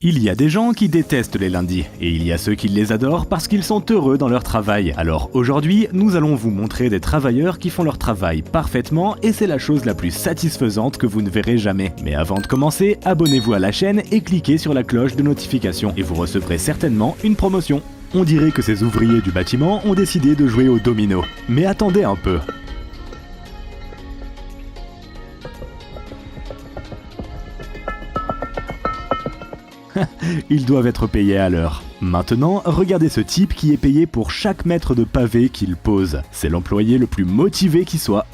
Il y a des gens qui détestent les lundis, et il y a ceux qui les adorent parce qu'ils sont heureux dans leur travail. Alors aujourd'hui, nous allons vous montrer des travailleurs qui font leur travail parfaitement et c'est la chose la plus satisfaisante que vous ne verrez jamais. Mais avant de commencer, abonnez-vous à la chaîne et cliquez sur la cloche de notification et vous recevrez certainement une promotion. On dirait que ces ouvriers du bâtiment ont décidé de jouer au domino. Mais attendez un peu. Ils doivent être payés à l'heure. Maintenant, regardez ce type qui est payé pour chaque mètre de pavé qu'il pose. C'est l'employé le plus motivé qui soit.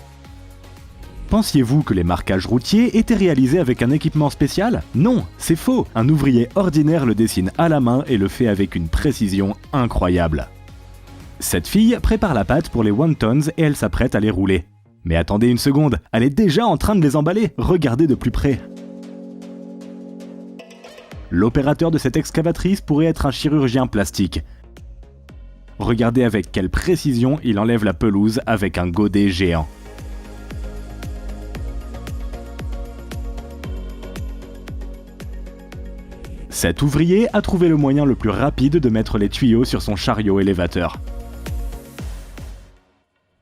Pensiez-vous que les marquages routiers étaient réalisés avec un équipement spécial? Non, c'est faux. Un ouvrier ordinaire le dessine à la main et le fait avec une précision incroyable. Cette fille prépare la pâte pour les wontons et elle s'apprête à les rouler. Mais attendez une seconde, elle est déjà en train de les emballer. Regardez de plus près. L'opérateur de cette excavatrice pourrait être un chirurgien plastique. Regardez avec quelle précision il enlève la pelouse avec un godet géant. Cet ouvrier a trouvé le moyen le plus rapide de mettre les tuyaux sur son chariot élévateur.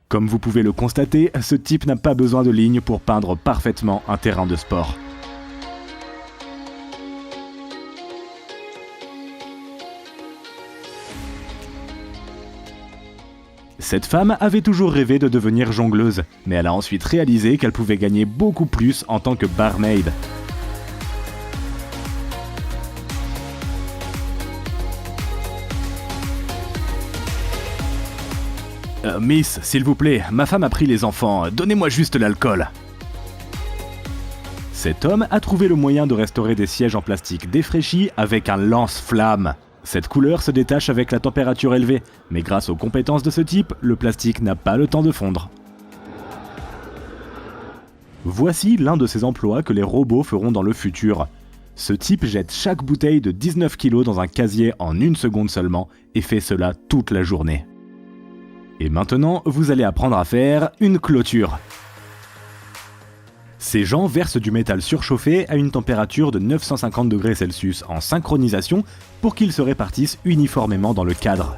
Comme vous pouvez le constater, ce type n'a pas besoin de lignes pour peindre parfaitement un terrain de sport. Cette femme avait toujours rêvé de devenir jongleuse, mais elle a ensuite réalisé qu'elle pouvait gagner beaucoup plus en tant que barmaid. Miss, s'il vous plaît, ma femme a pris les enfants, donnez-moi juste l'alcool. Cet homme a trouvé le moyen de restaurer des sièges en plastique défraîchis avec un lance-flamme. Cette couleur se détache avec la température élevée, mais grâce aux compétences de ce type, le plastique n'a pas le temps de fondre. Voici l'un de ces emplois que les robots feront dans le futur. Ce type jette chaque bouteille de 19 kg dans un casier en 1 seconde seulement et fait cela toute la journée. Et maintenant, vous allez apprendre à faire une clôture. Ces gens versent du métal surchauffé à une température de 950 degrés Celsius en synchronisation pour qu'ils se répartissent uniformément dans le cadre.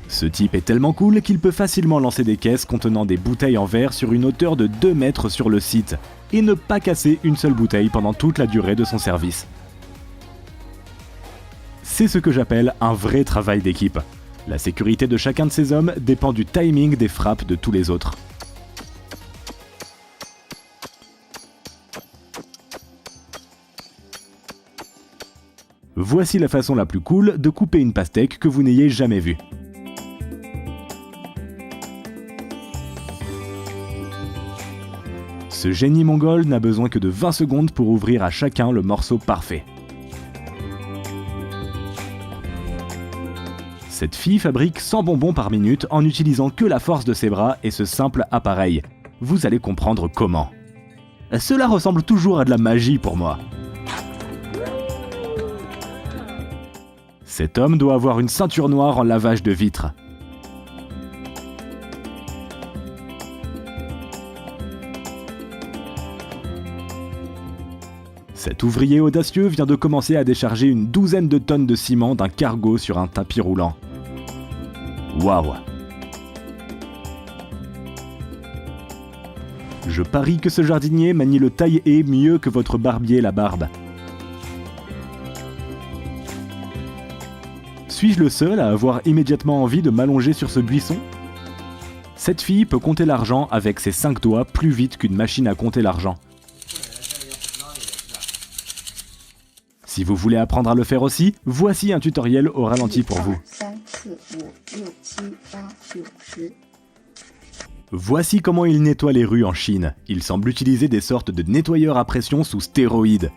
Ce type est tellement cool qu'il peut facilement lancer des caisses contenant des bouteilles en verre sur une hauteur de 2 mètres sur le site et ne pas casser une seule bouteille pendant toute la durée de son service. C'est ce que j'appelle un vrai travail d'équipe. La sécurité de chacun de ces hommes dépend du timing des frappes de tous les autres. Voici la façon la plus cool de couper une pastèque que vous n'ayez jamais vue. Ce génie mongol n'a besoin que de 20 secondes pour ouvrir à chacun le morceau parfait. Cette fille fabrique 100 bonbons par minute en n'utilisant que la force de ses bras et ce simple appareil. Vous allez comprendre comment. Cela ressemble toujours à de la magie pour moi. Cet homme doit avoir une ceinture noire en lavage de vitres. Cet ouvrier audacieux vient de commencer à décharger une 12aine de tonnes de ciment d'un cargo sur un tapis roulant. Waouh! Je parie que ce jardinier manie le taille-haie mieux que votre barbier la barbe. Suis-je le seul à avoir immédiatement envie de m'allonger sur ce buisson? Cette fille peut compter l'argent avec ses 5 doigts plus vite qu'une machine à compter l'argent. Si vous voulez apprendre à le faire aussi, voici un tutoriel au ralenti pour vous. Voici comment il nettoie les rues en Chine. Il semble utiliser des sortes de nettoyeurs à pression sous stéroïdes.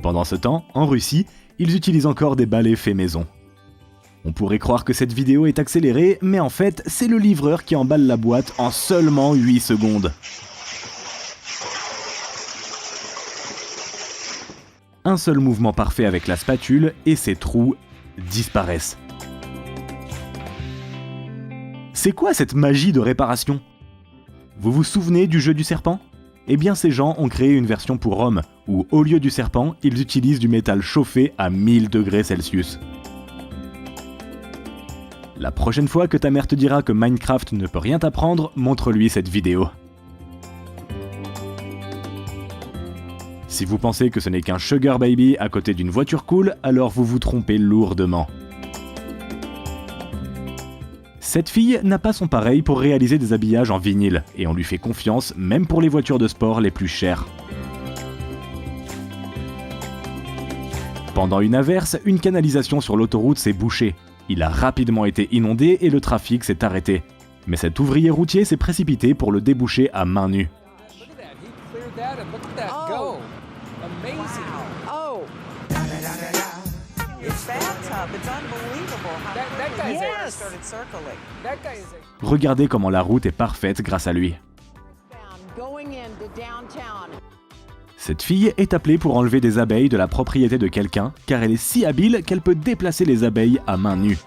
Pendant ce temps, en Russie, ils utilisent encore des balais faits maison. On pourrait croire que cette vidéo est accélérée, mais en fait, c'est le livreur qui emballe la boîte en seulement 8 secondes. Un seul mouvement parfait avec la spatule et ces trous disparaissent. C'est quoi cette magie de réparation? Vous vous souvenez du jeu du serpent? Eh bien ces gens ont créé une version pour hommes, où au lieu du serpent, ils utilisent du métal chauffé à 1000 degrés Celsius. La prochaine fois que ta mère te dira que Minecraft ne peut rien t'apprendre, montre-lui cette vidéo. Si vous pensez que ce n'est qu'un sugar baby à côté d'une voiture cool, alors vous vous trompez lourdement. Cette fille n'a pas son pareil pour réaliser des habillages en vinyle, et on lui fait confiance même pour les voitures de sport les plus chères. Pendant une averse, une canalisation sur l'autoroute s'est bouchée. Il a rapidement été inondé et le trafic s'est arrêté. Mais cet ouvrier routier s'est précipité pour le déboucher à main nue. Regardez comment la route est parfaite grâce à lui. Cette fille est appelée pour enlever des abeilles de la propriété de quelqu'un, car elle est si habile qu'elle peut déplacer les abeilles à main nue.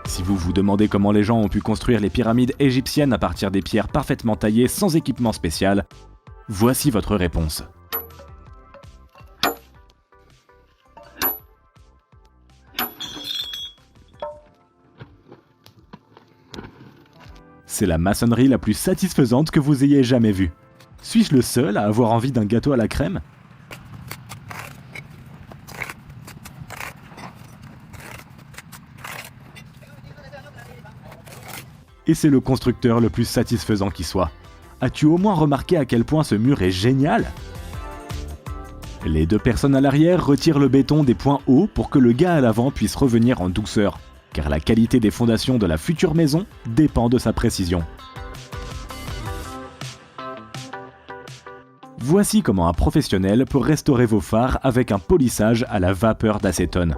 Si vous vous demandez comment les gens ont pu construire les pyramides égyptiennes à partir des pierres parfaitement taillées sans équipement spécial, voici votre réponse. C'est la maçonnerie la plus satisfaisante que vous ayez jamais vue. Suis-je le seul à avoir envie d'un gâteau à la crème ? Et c'est le constructeur le plus satisfaisant qui soit. As-tu au moins remarqué à quel point ce mur est génial ? Les deux personnes à l'arrière retirent le béton des points hauts pour que le gars à l'avant puisse revenir en douceur, car la qualité des fondations de la future maison dépend de sa précision. Voici comment un professionnel peut restaurer vos phares avec un polissage à la vapeur d'acétone.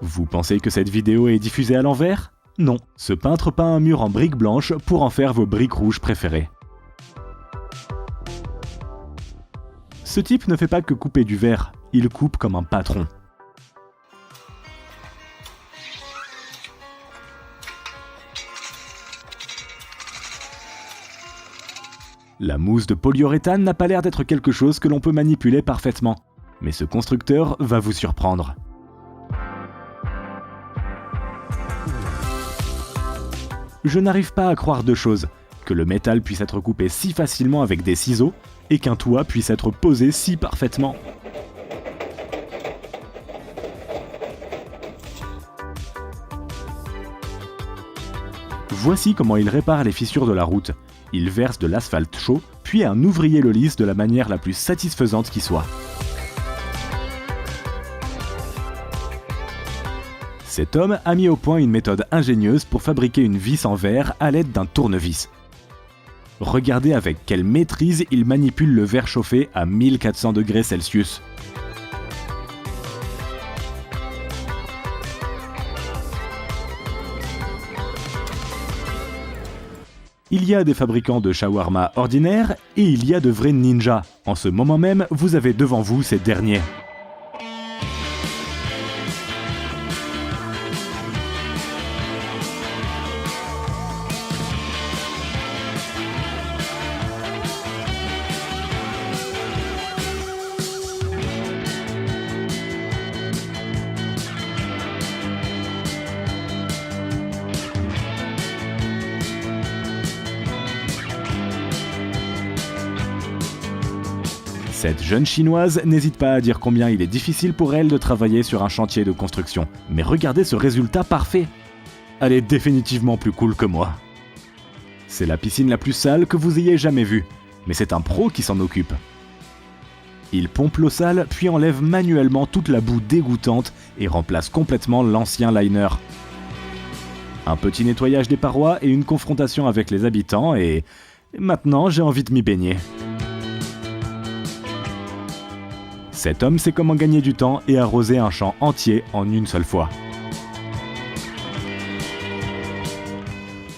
Vous pensez que cette vidéo est diffusée à l'envers ? Non, ce peintre peint un mur en briques blanches pour en faire vos briques rouges préférées. Ce type ne fait pas que couper du verre, il coupe comme un patron. La mousse de polyuréthane n'a pas l'air d'être quelque chose que l'on peut manipuler parfaitement, mais ce constructeur va vous surprendre. Je n'arrive pas à croire deux choses, que le métal puisse être coupé si facilement avec des ciseaux, et qu'un toit puisse être posé si parfaitement. Voici comment il répare les fissures de la route. Il verse de l'asphalte chaud, puis un ouvrier le lisse de la manière la plus satisfaisante qui soit. Cet homme a mis au point une méthode ingénieuse pour fabriquer une vis en verre à l'aide d'un tournevis. Regardez avec quelle maîtrise il manipule le verre chauffé à 1400 degrés Celsius. Il y a des fabricants de shawarma ordinaires et il y a de vrais ninjas. En ce moment même, vous avez devant vous ces derniers. Cette jeune chinoise n'hésite pas à dire combien il est difficile pour elle de travailler sur un chantier de construction. Mais regardez ce résultat parfait! Elle est définitivement plus cool que moi. C'est la piscine la plus sale que vous ayez jamais vue, mais c'est un pro qui s'en occupe. Il pompe l'eau sale puis enlève manuellement toute la boue dégoûtante et remplace complètement l'ancien liner. Un petit nettoyage des parois et une confrontation avec les habitants et... maintenant j'ai envie de m'y baigner. Cet homme sait comment gagner du temps et arroser un champ entier en une seule fois.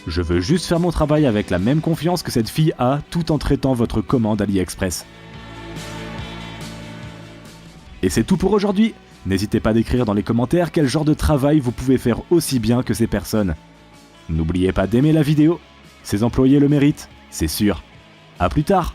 Je veux juste faire mon travail avec la même confiance que cette fille a tout en traitant votre commande AliExpress. Et c'est tout pour aujourd'hui. N'hésitez pas d'écrire dans les commentaires quel genre de travail vous pouvez faire aussi bien que ces personnes. N'oubliez pas d'aimer la vidéo. Ces employés le méritent, c'est sûr. À plus tard.